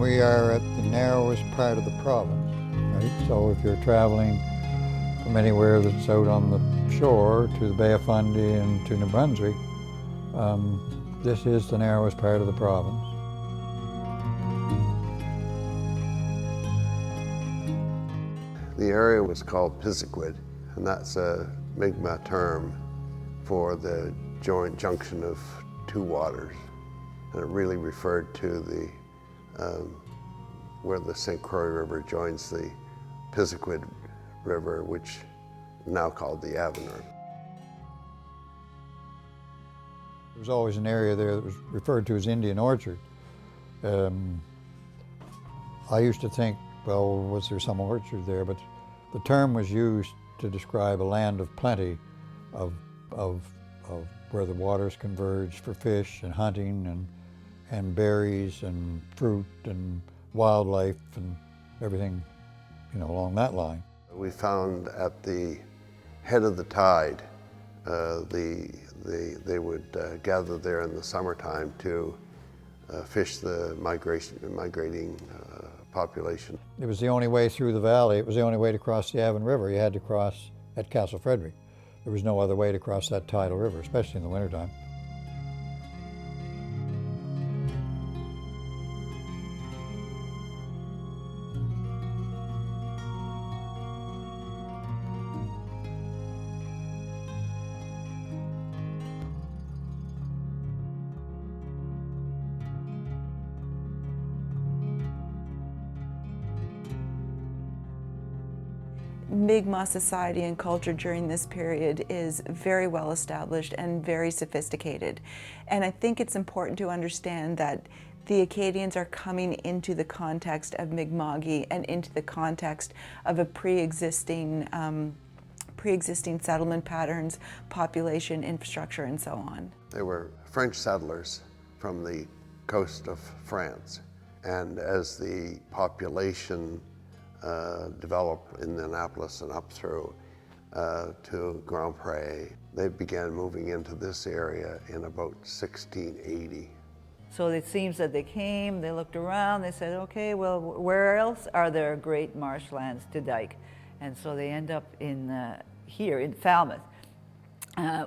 we are at the narrowest part of the province, right? So if you're traveling from anywhere that's out on the shore to the Bay of Fundy and to New Brunswick, this is the narrowest part of the province. The area was called Pisiquid, and that's a Mi'kmaq term for the joint junction of two waters. And it really referred to the where the St. Croix River joins the Pisiquid River, which is now called the Avon River. There was always an area there that was referred to as Indian Orchard. I used to think, well, was there some orchard there? But the term was used to describe a land of plenty, of where the waters converge for fish and hunting and berries and fruit and wildlife and everything, along that line. We found at the head of the tide, they would gather there in the summertime to fish the migrating population. It was the only way through the valley. It was the only way to cross the Avon River. You had to cross at Castle Frederick. There was no other way to cross that tidal river, especially in the wintertime. Mi'kmaq society and culture during this period is very well established and very sophisticated. And I think it's important to understand that the Acadians are coming into the context of Mi'kma'ki and into the context of a pre-existing settlement patterns, population, infrastructure, and so on. They were French settlers from the coast of France. And as the population developed in Annapolis and up through to Grand Pré, they began moving into this area in about 1680. So it seems that they came, they looked around, they said, okay, well, where else are there great marshlands to dike? And so they end up here in Falmouth.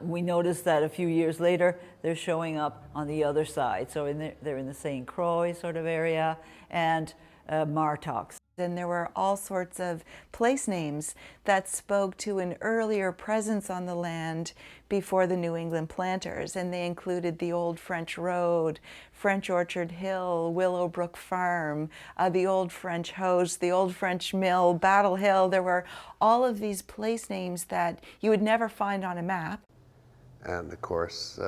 We noticed that a few years later, they're showing up on the other side. So they're in the St. Croix sort of area and Martox. And there were all sorts of place names that spoke to an earlier presence on the land before the New England planters. And they included the Old French Road, French Orchard Hill, Willowbrook Farm, the Old French House, the Old French Mill, Battle Hill. There were all of these place names that you would never find on a map. And of course,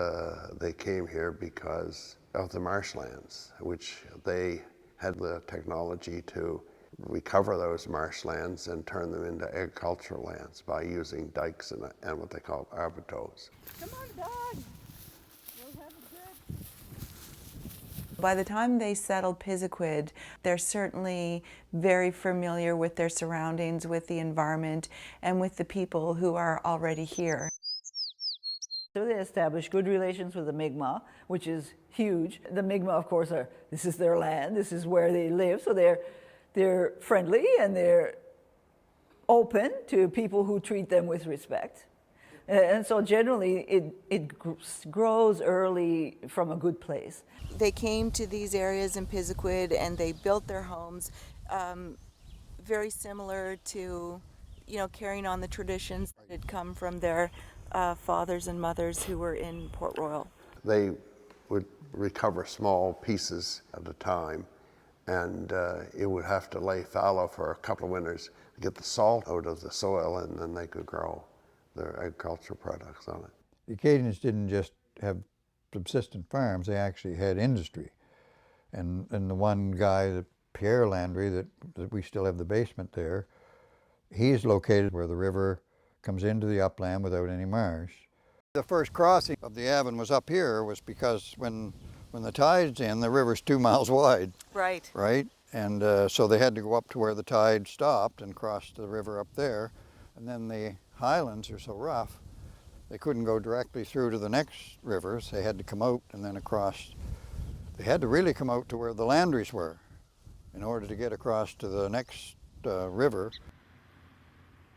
they came here because of the marshlands, which they had the technology to recover those marshlands and turn them into agricultural lands by using dikes and what they call arbutos. Come on, dog. We'll have it good. By the time they settled Pisiquid, they're certainly very familiar with their surroundings, with the environment, and with the people who are already here. So they established good relations with the Mi'kmaq, which is huge. The Mi'kmaq, of course, this is their land, this is where they live, so they're friendly and they're open to people who treat them with respect. And so generally it grows early from a good place. They came to these areas in Pisiquid and they built their homes very similar to, carrying on the traditions that had come from their fathers and mothers who were in Port Royal. They would recover small pieces at a time, and it would have to lay fallow for a couple of winters to get the salt out of the soil, and then they could grow their agricultural products on it. The Acadians didn't just have subsistent farms, they actually had industry. And the one guy, Pierre Landry, that we still have the basement there, he's located where the river comes into the upland without any marsh. The first crossing of the Avon was up here was because when the tide's in, the river's 2 miles wide. Right. Right? And so they had to go up to where the tide stopped and cross the river up there. And then the highlands are so rough, they couldn't go directly through to the next rivers. They had to come out and then across. They had to really come out to where the Landrys were. in order to get across to the next river.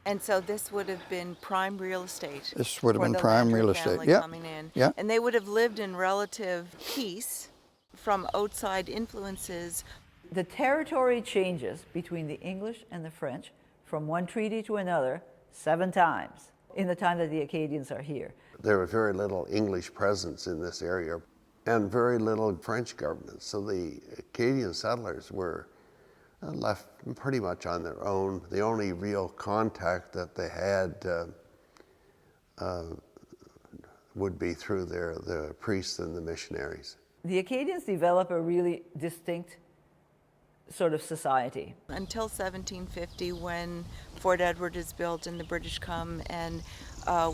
And so this would have been prime real estate. This would have for been the prime Landry real estate. family Yeah. coming in. Yeah. And they would have lived in relative peace from outside influences. The territory changes between the English and the French from one treaty to another 7 times in the time that the Acadians are here. There was very little English presence in this area and very little French government. So the Acadian settlers were left pretty much on their own. The only real contact that they had would be through the priests and the missionaries. The Acadians develop a really distinct sort of society. Until 1750, when Fort Edward is built and the British come, and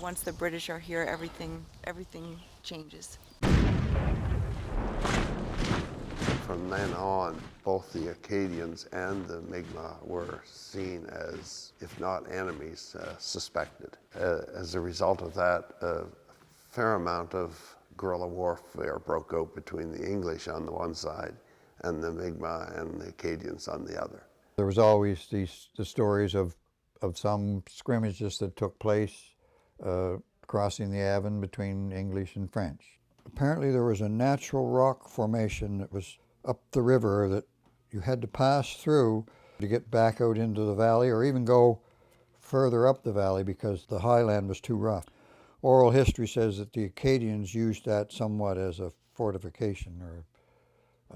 once the British are here, everything changes. From then on, both the Acadians and the Mi'kmaq were seen as, if not enemies, suspected. As a result of that, a fair amount of guerrilla warfare broke out between the English on the one side and the Mi'kmaq and the Acadians on the other. There was always the stories of some scrimmages that took place crossing the Avon between English and French. Apparently there was a natural rock formation that was up the river that you had to pass through to get back out into the valley, or even go further up the valley because the highland was too rough. Oral history says that the Acadians used that somewhat as a fortification or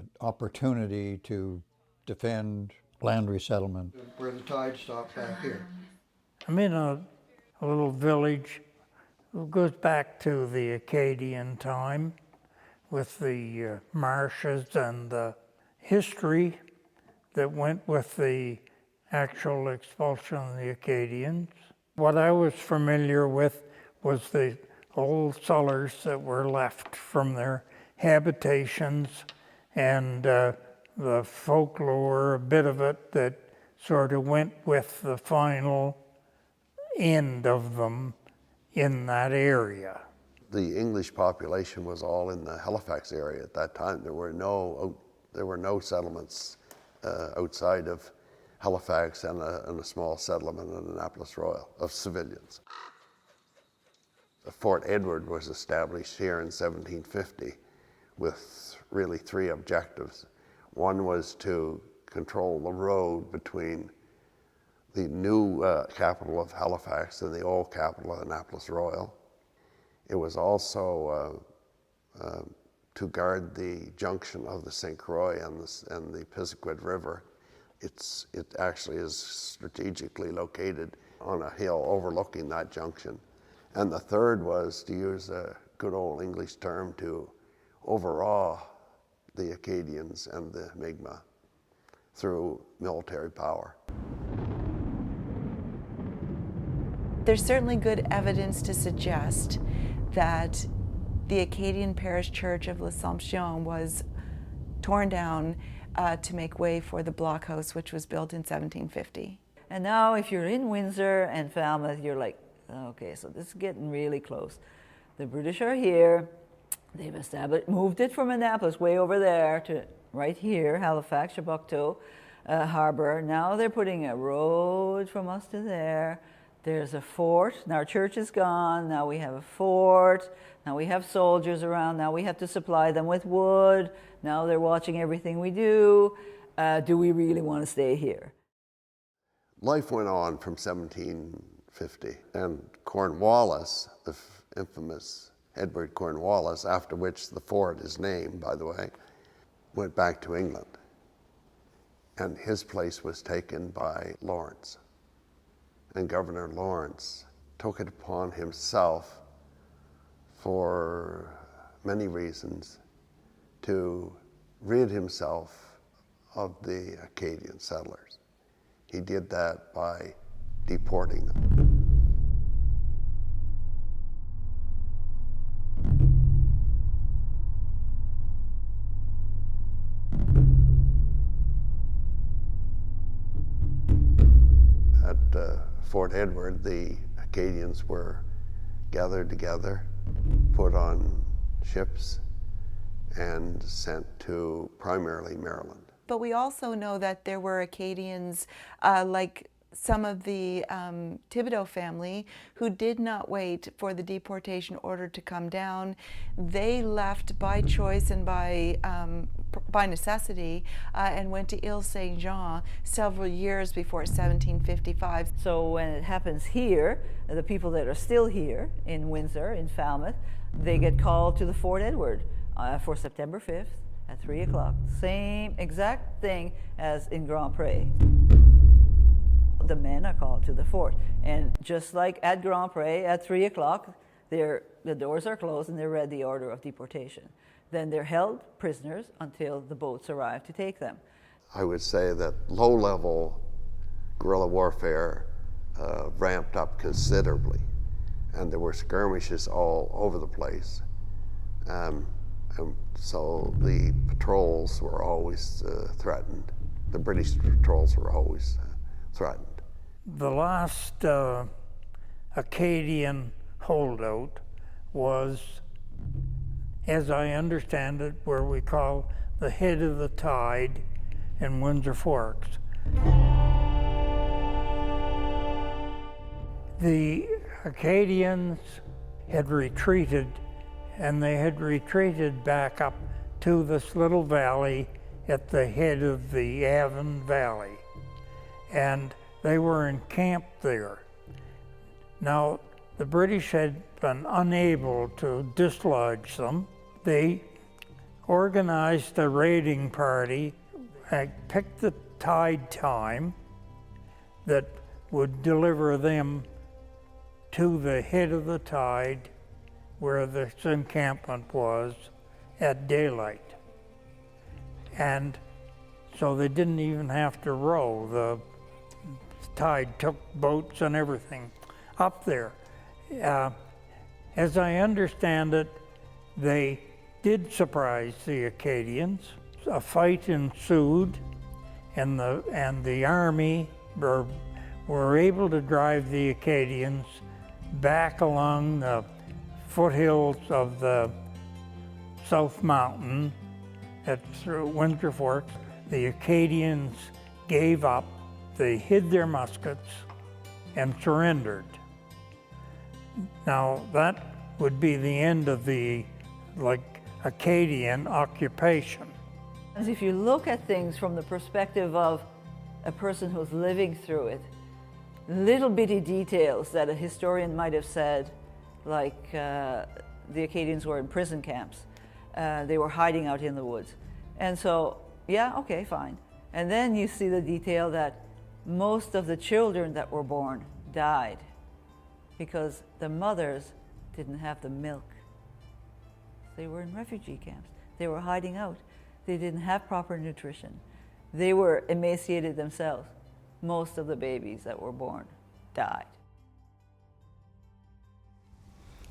an opportunity to defend land resettlement. Where the tide stopped back here. I'm in a little village that goes back to the Acadian time with the marshes and the history that went with the actual expulsion of the Acadians. What I was familiar with was the old cellars that were left from their habitations and the folklore, a bit of it that sort of went with the final end of them in that area. The English population was all in the Halifax area at that time. There were no settlements outside of Halifax and a small settlement in Annapolis Royal of civilians. Fort Edward was established here in 1750 with really 3 objectives. One was to control the road between the new capital of Halifax and the old capital of Annapolis Royal. It was also to guard the junction of the St. Croix and the Pisiquid River. It actually is strategically located on a hill overlooking that junction. And the third was, to use a good old English term, to overawe the Acadians and the Mi'kmaq through military power. There's certainly good evidence to suggest that the Acadian parish church of L'Assomption was torn down to make way for the blockhouse, which was built in 1750. And now if you're in Windsor and Falmouth, you're like, okay, so this is getting really close. The British are here. They've moved it from Annapolis way over there to right here, Halifax, Chebucto Harbor. Now they're putting a road from us to there. There's a fort. Now our church is gone. Now we have a fort. Now we have soldiers around. Now we have to supply them with wood. Now they're watching everything we do. Do we really want to stay here? Life went on from 1750, and Cornwallis, the infamous Edward Cornwallis, after which the fort is named, by the way, went back to England. And his place was taken by Lawrence. And Governor Lawrence took it upon himself, for many reasons, to rid himself of the Acadian settlers. He did that by deporting them. At Fort Edward, the Acadians were gathered together, put on ships, and sent to primarily Maryland. but we also know that there were Acadians like some of the Thibodeau family who did not wait for the deportation order to come down. They left by choice and by necessity and went to Ile Saint Jean several years before 1755. So when it happens here, the people that are still here in Windsor, in Falmouth, they get called to the Fort Edward for September 5th at 3 o'clock. Same exact thing as in Grand Pre. The men are called to the fort. And just like at Grand Pre at 3 o'clock, the doors are closed and they're read the order of deportation. Then they're held prisoners until the boats arrive to take them. I would say that low-level guerrilla warfare ramped up considerably, and there were skirmishes all over the place. And so the patrols were always threatened. The British patrols were always threatened. The last Acadian holdout was, as I understand it, where we call the head of the tide in Windsor Forks. The Acadians had retreated, and they had retreated back up to this little valley at the head of the Avon Valley, and they were encamped there. Now, the British had been unable to dislodge them. They organized a raiding party, picked the tide time that would deliver them to the head of the tide where this encampment was at daylight. And so they didn't even have to row. The tide took boats and everything up there. As I understand it, they did surprise the Acadians. A fight ensued, and the army were able to drive the Acadians back along the foothills of the South Mountain through Windsor Forks. The Acadians gave up. They hid their muskets and surrendered. Now that would be the end of the Acadian occupation. As if you look at things from the perspective of a person who's living through it, little bitty details that a historian might have said, like the Acadians were in prison camps. They were hiding out in the woods. And so, yeah, okay, fine. And then you see the detail that most of the children that were born died because the mothers didn't have the milk. They were in refugee camps. They were hiding out. They didn't have proper nutrition. They were emaciated themselves. Most of the babies that were born died.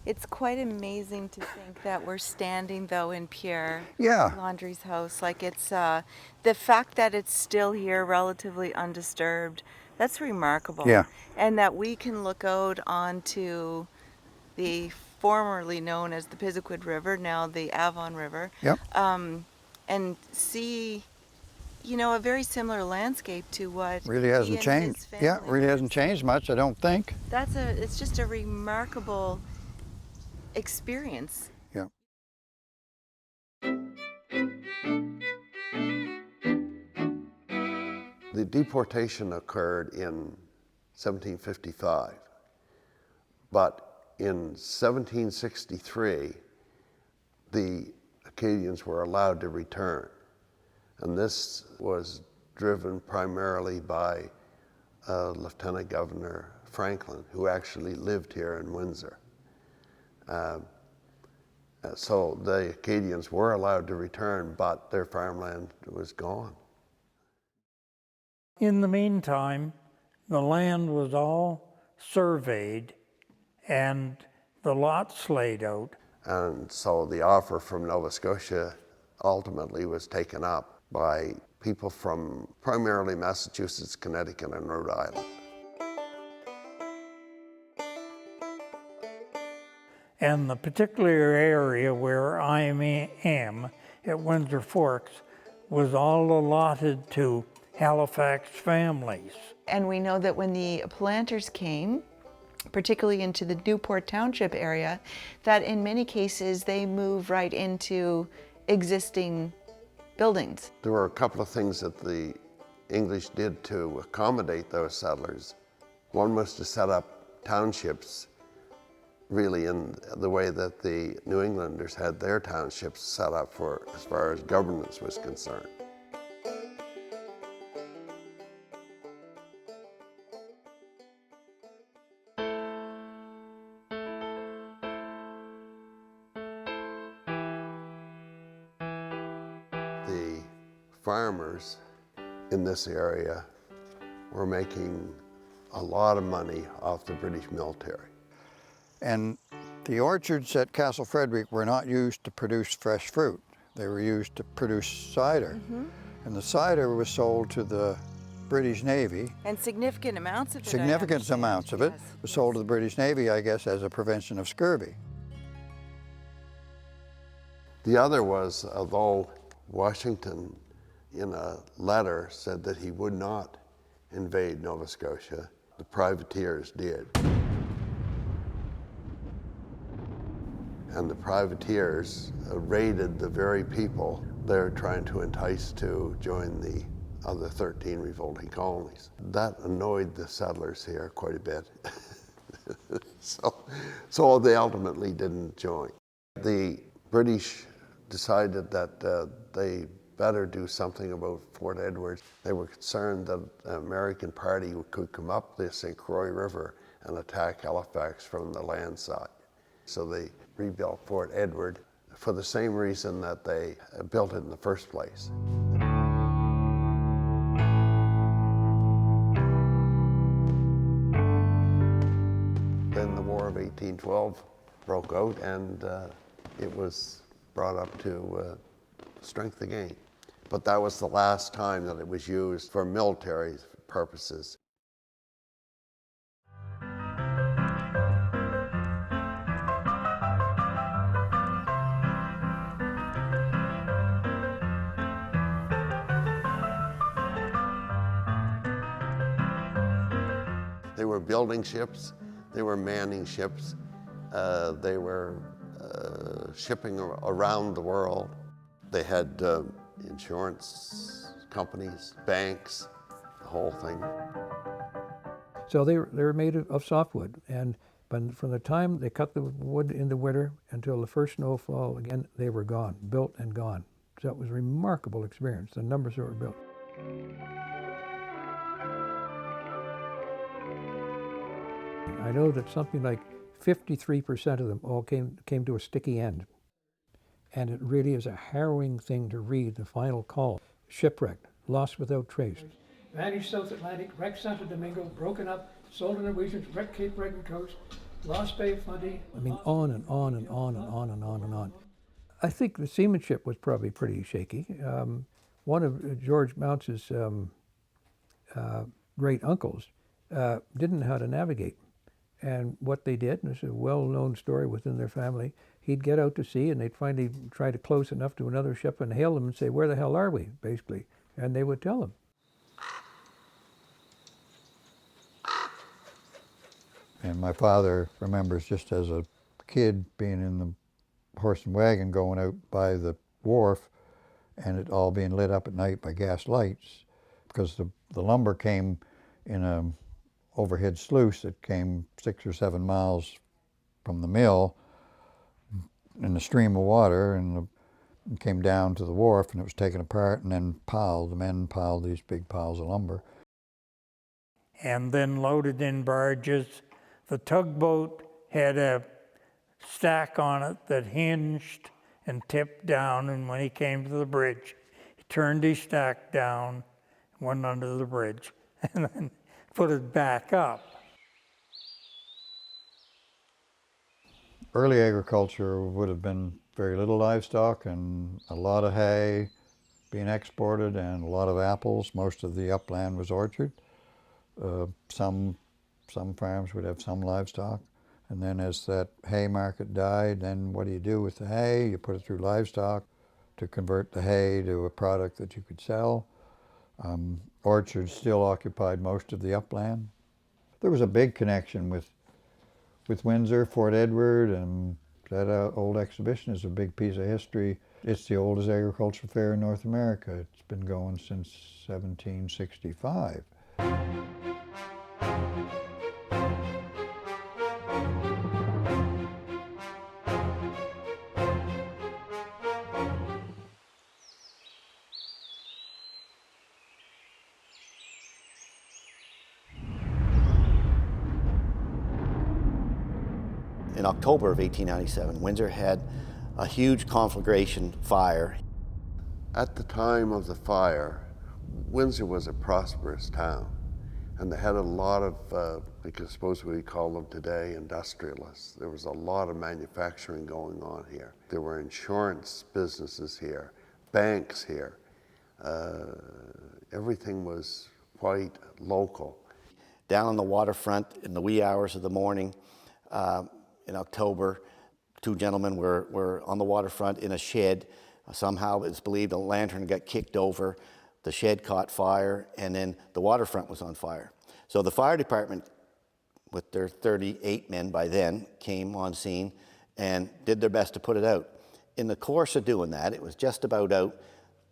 It's quite amazing to think that we're standing, though, in Pierre Yeah. Landry's house. Like, it's the fact that it's still here, relatively undisturbed. That's remarkable. Yeah. And that we can look out onto the formerly known as the Pisiquid River, now the Avon River. Yep. And see, you know, a very similar landscape to what Really he hasn't and changed. his family Yeah, really hasn't changed much, I don't think. It's just a remarkable experience. Yeah. The deportation occurred in 1755, but in 1763, the Acadians were allowed to return. And this was driven primarily by Lieutenant Governor Franklin, who actually lived here in Windsor. So the Acadians were allowed to return, but their farmland was gone. In the meantime, the land was all surveyed and the lots laid out. And so the offer from Nova Scotia ultimately was taken up by people from primarily Massachusetts, Connecticut, and Rhode Island. And the particular area where I am at Windsor Forks was all allotted to Halifax families. And we know that when the planters came, particularly into the Newport Township area, that in many cases they moved right into existing buildings. There were a couple of things that the English did to accommodate those settlers. One was to set up townships really in the way that the New Englanders had their townships set up for as far as governance was concerned. The farmers in this area were making a lot of money off the British military. And the orchards at Castle Frederick were not used to produce fresh fruit. They were used to produce cider. And the cider was sold to the British Navy. And significant amounts of it. Significant amounts of it was sold to the British Navy, I guess, as a prevention of scurvy. The other was, although Washington in a letter said that he would not invade Nova Scotia, the privateers did. And the privateers raided the very people they're trying to entice to join the other 13 revolting colonies. That annoyed the settlers here quite a bit. So they ultimately didn't join. The British decided that they better do something about Fort Edward. They were concerned that an American party could come up the St. Croix River and attack Halifax from the land side. So they rebuilt Fort Edward for the same reason that they built it in the first place. Then the War of 1812 broke out, and it was brought up to strength again. But that was the last time that it was used for military purposes. They were building ships, they were manning ships, they were shipping around the world. They had insurance companies, banks, the whole thing. So they were made of softwood, and from the time they cut the wood in the winter until the first snowfall again, they were gone, built and gone. So it was a remarkable experience, the numbers that were built. I know that something like 53% of them all came to a sticky end. And it really is a harrowing thing to read the final call. Shipwrecked, lost without trace. Vanished South Atlantic, wrecked Santo Domingo, broken up, sold to Norwegians, wrecked Cape Breton coast, lost Bay of Fundy. I mean, on and on and on and on and on and on. I think the seamanship was probably pretty shaky. One of George Mounce's great uncles didn't know how to navigate. And what they did, and it's a well-known story within their family, he'd get out to sea and they'd finally try to close enough to another ship and hail them and say, "Where the hell are we?" basically. And they would tell him. And my father remembers just as a kid being in the horse and wagon going out by the wharf and it all being lit up at night by gas lights because the lumber came in a overhead sluice that came 6 or 7 miles from the mill in a stream of water and came down to the wharf and it was taken apart and then piled. The men piled these big piles of lumber. And then loaded in barges. The tugboat had a stack on it that hinged and tipped down, and when he came to the bridge, he turned his stack down, went under the bridge, and then put it back up. Early agriculture would have been very little livestock and a lot of hay being exported and a lot of apples. Most of the upland was orchard. Some farms would have some livestock. And then as that hay market died, then what do you do with the hay? You put it through livestock to convert the hay to a product that you could sell. Orchards still occupied most of the upland. There was a big connection with Windsor, Fort Edward, and that old exhibition is a big piece of history. It's the oldest agricultural fair in North America. It's been going since 1765. In October of 1897, Windsor had a huge conflagration fire. At the time of the fire, Windsor was a prosperous town, and they had a lot of, I suppose we call them today, industrialists. There was a lot of manufacturing going on here. There were insurance businesses here, banks here. Everything was quite local. Down on the waterfront in the wee hours of the morning in October, two gentlemen were on the waterfront in a shed. Somehow it's believed a lantern got kicked over, the shed caught fire, and then the waterfront was on fire. So the fire department, with their 38 men by then, came on scene and did their best to put it out. In the course of doing that, it was just about out,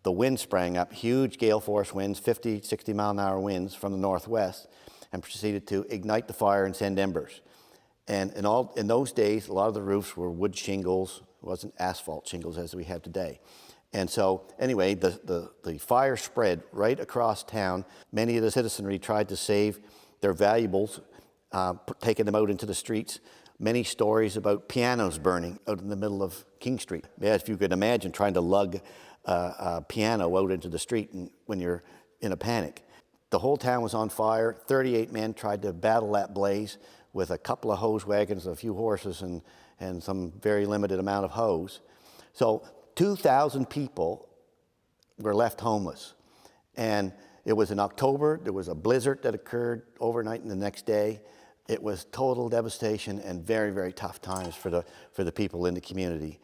the wind sprang up, huge gale force winds, 50, 60 mile an hour winds from the northwest, and proceeded to ignite the fire and send embers. And in those days, a lot of the roofs were wood shingles. It wasn't asphalt shingles as we have today. And so anyway, the fire spread right across town. Many of the citizenry tried to save their valuables, taking them out into the streets. Many stories about pianos burning out in the middle of King Street. Yeah, if you could imagine trying to lug a piano out into the street when you're in a panic. The whole town was on fire. 38 men tried to battle that blaze with a couple of hose wagons, a few horses, and some very limited amount of hose. So 2,000 people were left homeless. And it was in October. There was a blizzard that occurred overnight and the next day. It was total devastation and very, very tough times for the people in the community.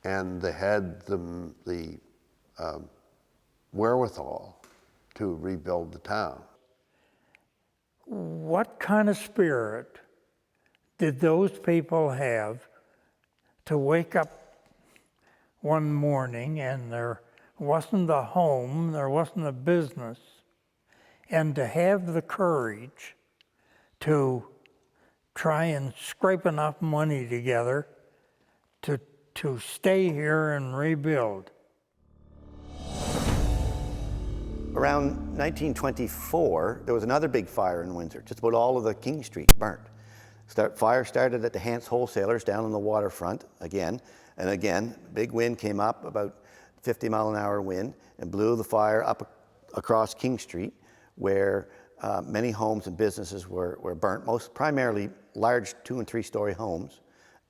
And they had the wherewithal to rebuild the town. What kind of spirit did those people have to wake up one morning and there wasn't a home, there wasn't a business, and to have the courage to try and scrape enough money together to stay here and rebuild? Around 1924, there was another big fire in Windsor. Just about all of the King Street burnt. Fire started at the Hance Wholesalers down on the waterfront again. And again, big wind came up, about 50 mile an hour wind, and blew the fire up across King Street, where many homes and businesses were burnt, most primarily large 2- and 3-story homes.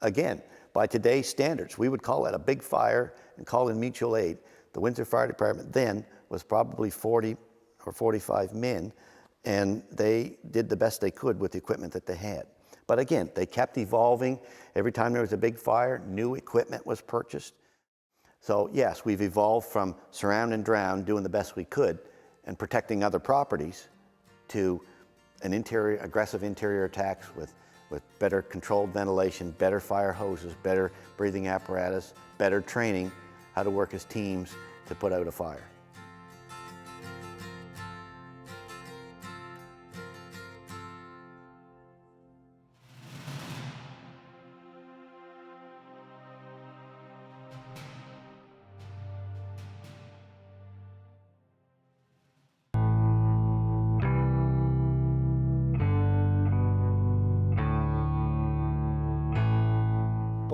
Again, by today's standards, we would call that a big fire and call in mutual aid. The Windsor Fire Department then was probably 40 or 45 men, and they did the best they could with the equipment that they had. But again, they kept evolving. Every time there was a big fire, new equipment was purchased. So yes, we've evolved from surround and drown, doing the best we could, and protecting other properties, to an aggressive interior attacks with better controlled ventilation, better fire hoses, better breathing apparatus, better training, how to work as teams to put out a fire.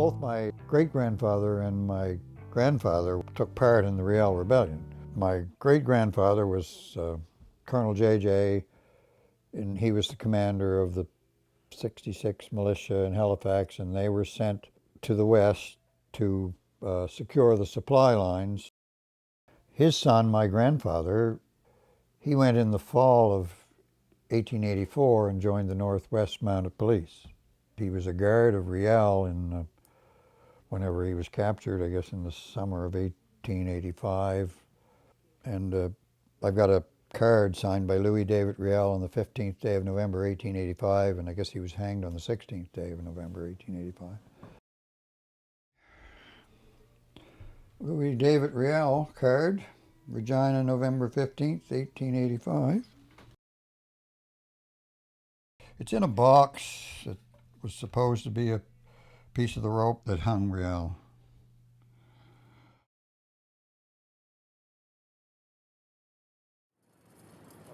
Both my great-grandfather and my grandfather took part in the Riel Rebellion. My great-grandfather was Colonel J.J., and he was the commander of the 66 militia in Halifax, and they were sent to the west to secure the supply lines. His son, my grandfather, he went in the fall of 1884 and joined the Northwest Mounted Police. He was a guard of Riel in whenever he was captured, I guess in the summer of 1885. And I've got a card signed by Louis David Riel on the 15th day of November 1885, and I guess he was hanged on the 16th day of November 1885. Louis David Riel card, Regina, November 15th, 1885. It's in a box that was supposed to be a piece of the rope that hung Riel.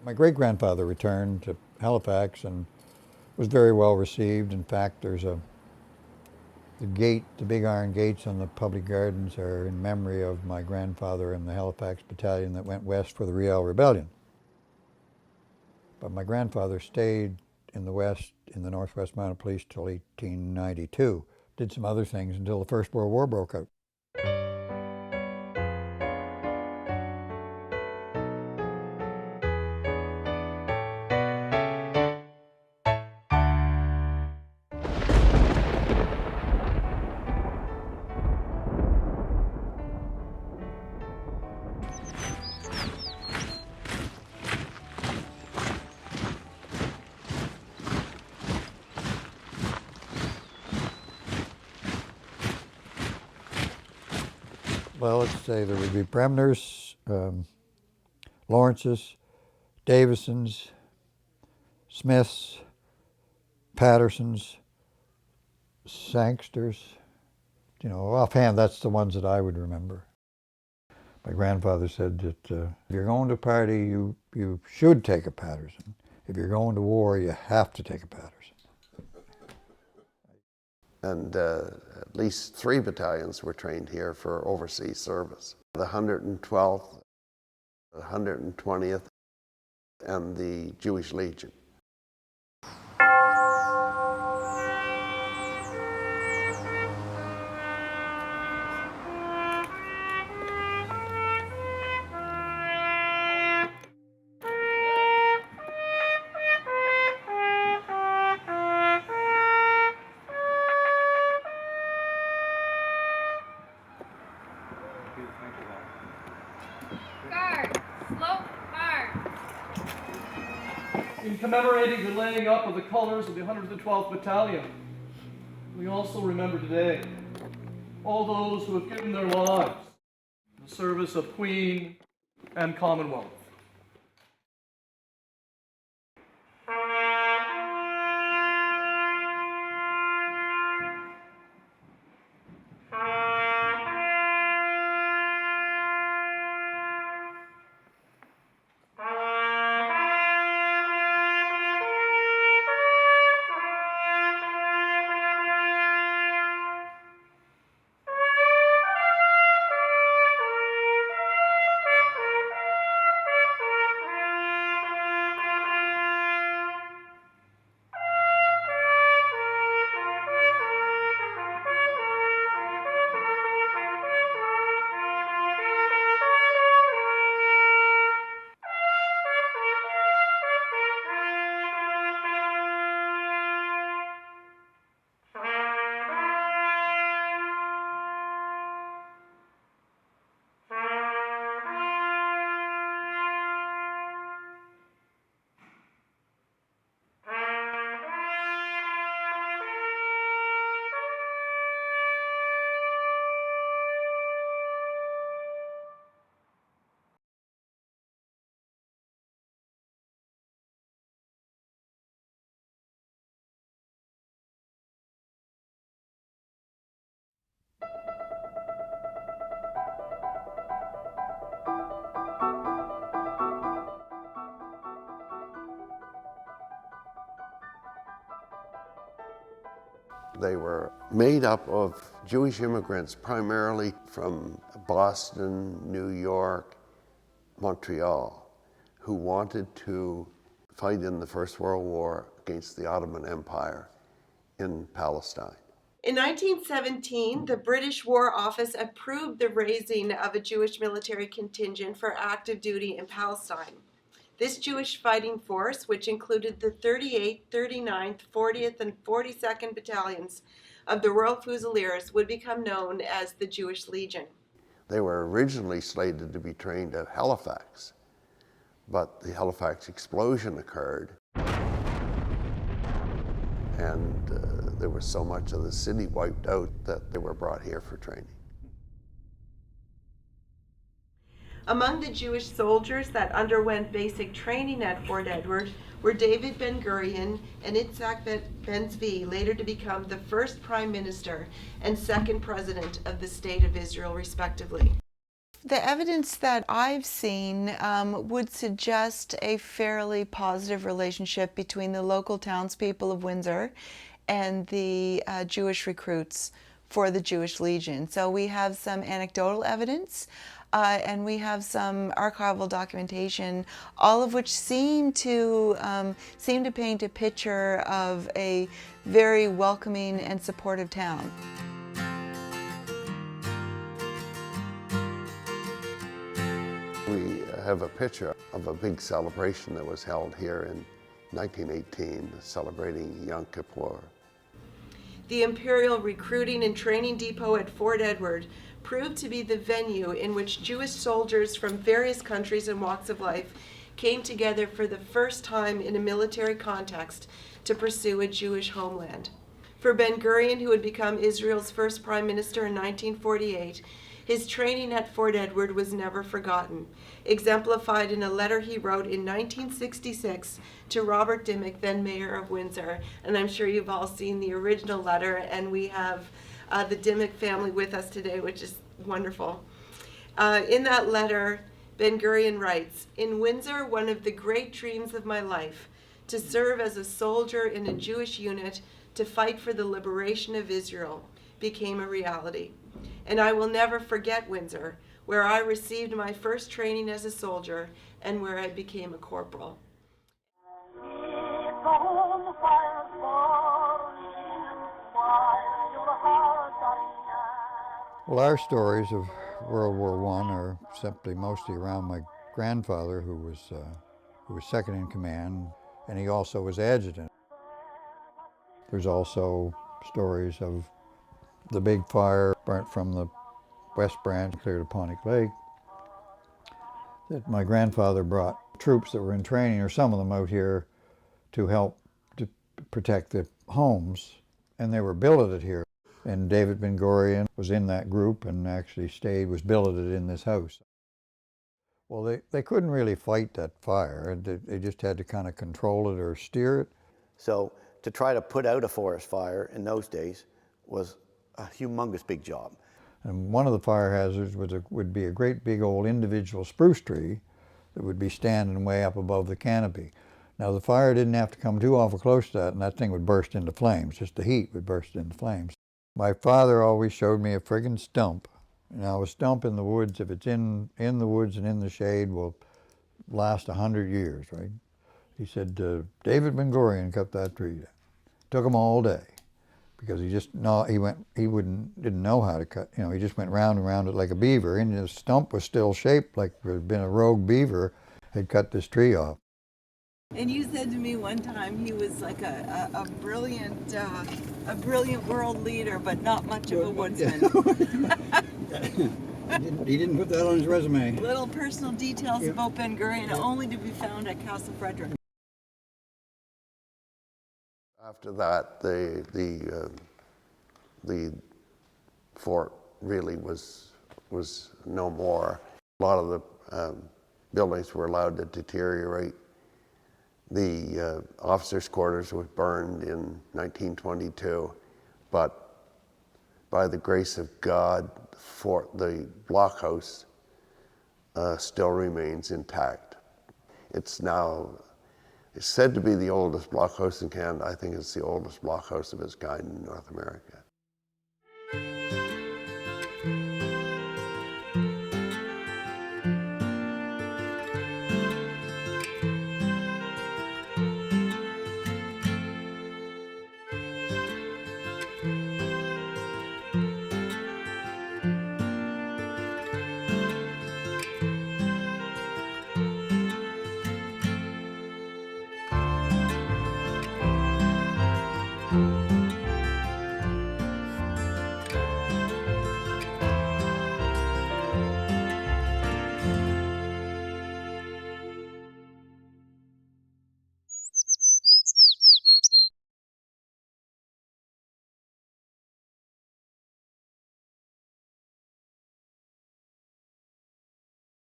My great-grandfather returned to Halifax and was very well received. In fact, there's the gate, the big iron gates on the public gardens are in memory of my grandfather and the Halifax battalion that went west for the Riel Rebellion. But my grandfather stayed in the west, in the Northwest Mounted Police till 1892. Did some other things until the First World War broke out. Well, let's say there would be Bremners, Lawrences, Davisons, Smiths, Pattersons, Sangsters. You know, offhand, that's the ones that I would remember. My grandfather said that if you're going to a party, you should take a Patterson. If you're going to war, you have to take a Patterson. And at least 3 battalions were trained here for overseas service. The 112th, the 120th, and the Jewish Legion. Guard, slope, guard. In commemorating the laying up of the colors of the 112th Battalion, we also remember today all those who have given their lives in the service of Queen and Commonwealth. They were made up of Jewish immigrants, primarily from Boston, New York, Montreal, who wanted to fight in the First World War against the Ottoman Empire in Palestine. In 1917, the British War Office approved the raising of a Jewish military contingent for active duty in Palestine. This Jewish fighting force, which included the 38th, 39th, 40th, and 42nd Battalions of the Royal Fusiliers, would become known as the Jewish Legion. They were originally slated to be trained at Halifax, but the Halifax explosion occurred, and there was so much of the city wiped out that they were brought here for training. Among the Jewish soldiers that underwent basic training at Fort Edward were David Ben-Gurion and Itzhak Ben-Zvi, later to become the first prime minister and second president of the State of Israel, respectively. The evidence that I've seen would suggest a fairly positive relationship between the local townspeople of Windsor and the Jewish recruits for the Jewish Legion. So we have some anecdotal evidence and we have some archival documentation, all of which seem to paint a picture of a very welcoming and supportive town. We have a picture of a big celebration that was held here in 1918, celebrating Yom Kippur. The Imperial Recruiting and Training Depot at Fort Edward proved to be the venue in which Jewish soldiers from various countries and walks of life came together for the first time in a military context to pursue a Jewish homeland. For Ben-Gurion, who would become Israel's first prime minister in 1948, his training at Fort Edward was never forgotten, exemplified in a letter he wrote in 1966 to Robert Dimmick, then mayor of Windsor. And I'm sure you've all seen the original letter, and we have the Dimmick family with us today, which is wonderful. In that letter, Ben-Gurion writes, "In Windsor, one of the great dreams of my life, to serve as a soldier in a Jewish unit to fight for the liberation of Israel, became a reality. And I will never forget Windsor, where I received my first training as a soldier and where I became a corporal." Well, our stories of World War I are simply mostly around my grandfather, who was second in command, and he also was adjutant. There's also stories of the big fire burnt from the West Branch clear to Pontic Lake, that my grandfather brought troops that were in training, or some of them, out here to help to protect the homes, and they were billeted here. And David Ben-Gurion was in that group and actually was billeted in this house. Well, they couldn't really fight that fire. They just had to kind of control it or steer it. So to try to put out a forest fire in those days was a humongous big job. And one of the fire hazards would be a great big old individual spruce tree that would be standing way up above the canopy. Now the fire didn't have to come too awful close to that, and that thing would burst into flames. Just the heat would burst into flames. My father always showed me a friggin' stump. Now a stump in the woods, if it's in the woods and in the shade, will last 100 years, right? He said, David Ben-Gurion cut that tree down. Took him all day, because he didn't know how to cut. He just went round and round it like a beaver, and the stump was still shaped like there had been a rogue beaver had cut this tree off. And you said to me one time he was like a brilliant world leader, but not much of a woodsman. He didn't put that on his resume. Little personal details about Ben-Gurion only to be found at Castle Frederick. After that, the fort really was no more. A lot of the buildings were allowed to deteriorate. The officers' quarters was burned in 1922, but by the grace of God, the blockhouse still remains intact. It's now It's said to be the oldest blockhouse in Canada. I think it's the oldest blockhouse of its kind in North America.